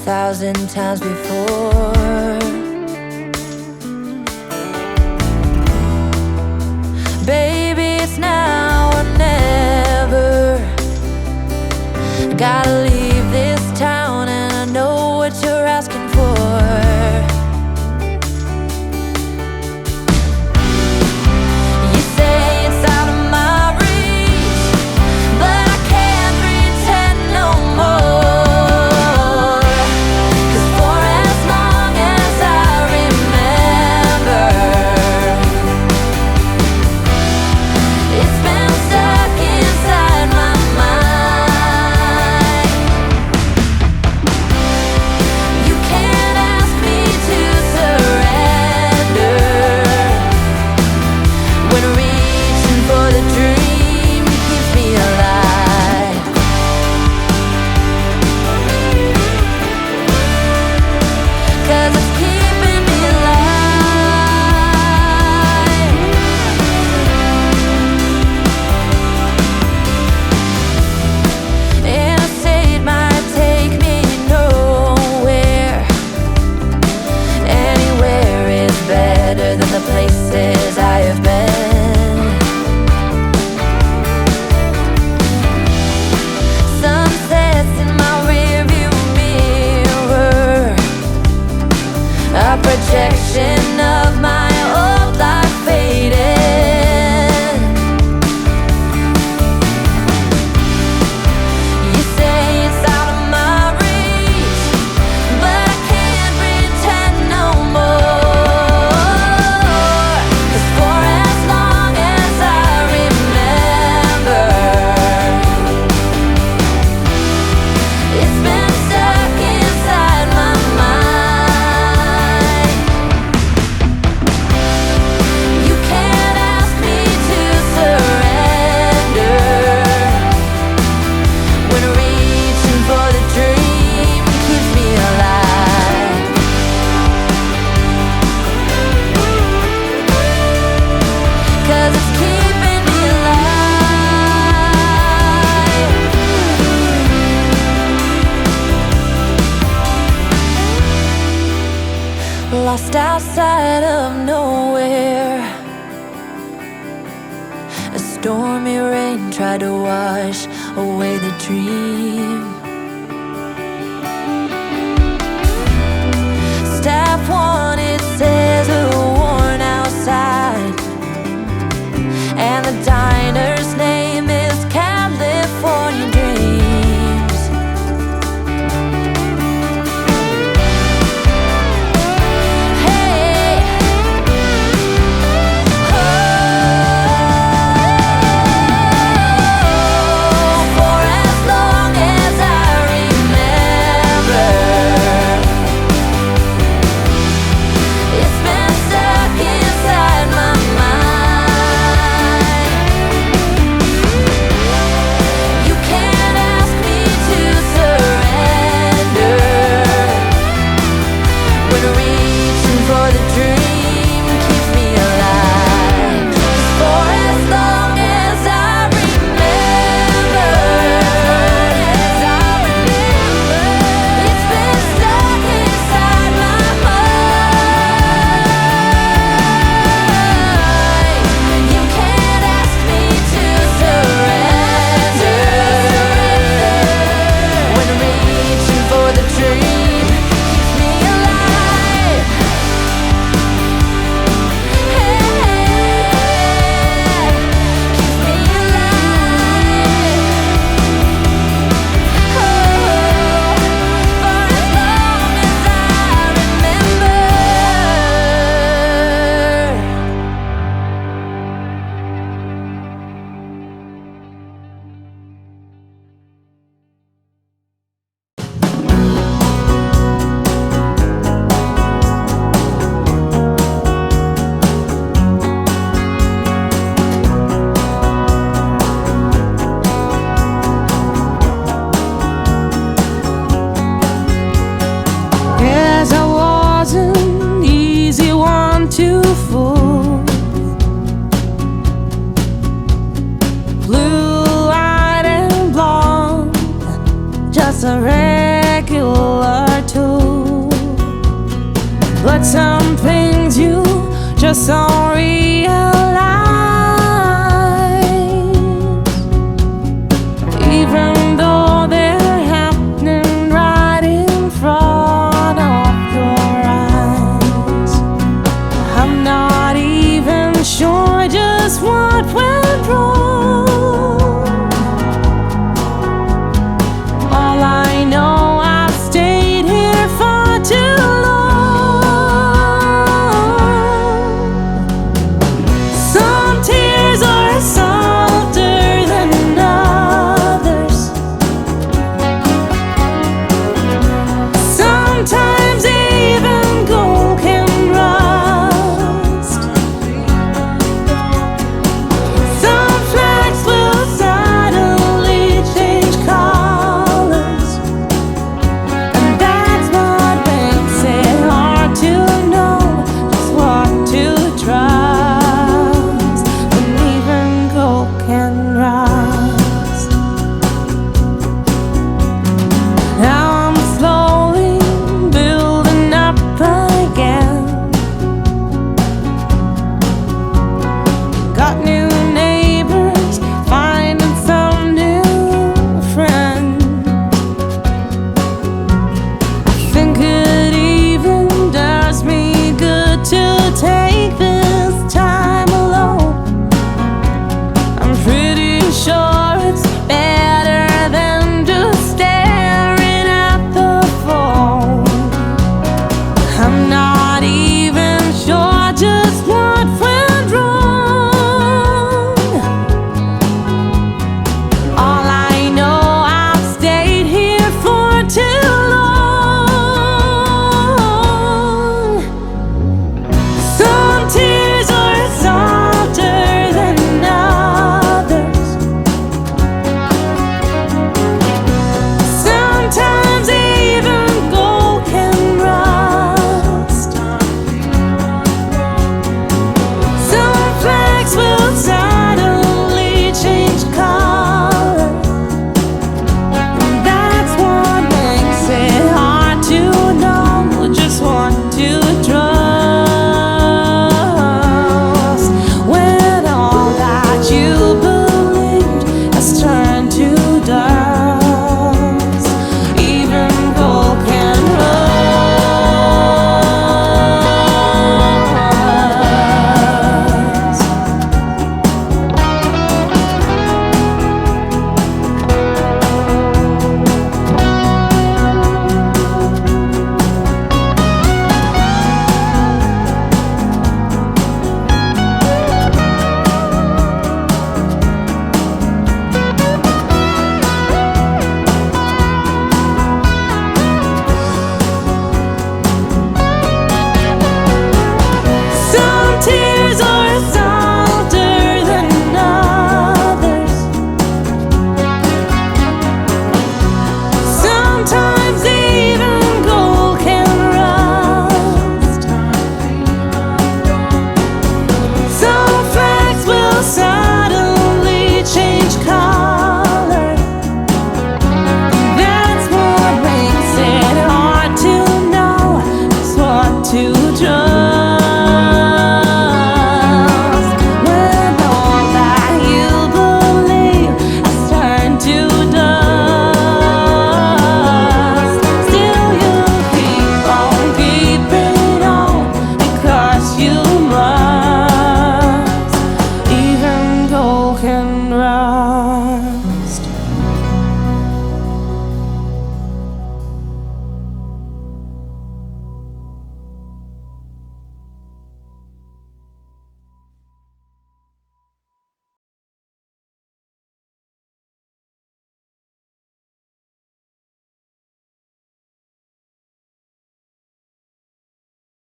1,000 times before. Baby, it's now or never. Gotta leave this town and I know what you're asking for. You say it's out of my reach, but I can't pretend no more. 'Cause for as long as I remember, it's been stuck inside my mind. You can't ask me to surrender when reaching for the dream keeps me alive. 'Cause it's keeping me alive. Interstate might take me nowhere. Anywhere is better than the places I have been. Sunsets in my rearview mirror, a projection of my old life fading. You say it's out of my reach, but I can't pretend no more. 'Cause for as long as I remember, it's been stuck inside my mind. You can't ask me to surrender when reaching for the dream keeps me alive. 'Cause it's keeping me alive. Lost outside of nowhere, a stormy rain tried to wash away the dream. Staff wanted scissor worn outside, and the diner's name is California Dreams. Hey, oh, for as long as I but some things you just don't realize. Even though they're happening right in front of your eyes, I'm not even sure just what went wrong. All I know, I've stayed here for too long. Some tears are softer than others. Sometimes even gold can rust. Some flags will suddenly change colors, and that's what makes it hard to know just what to trust. When even gold can rust. Now I'm slowly building up again. Got new neighbors, finding some new friends. I think it even does me good to take this time alone. I'm pretty sure it's better than just staring at the phone. I'm not even sure just what went wrong. All I know, I've stayed here for too long. Some tears are softer than others. Sometimes even gold can rust. Some flags will suddenly change color, and that's what makes it hard to know just what to trust. When all that you believed has turned to dust, even gold can rust. Some tears are softer than others. Sometimes even gold can rust. Some flags will suddenly change color. That's what makes it hard to know just what to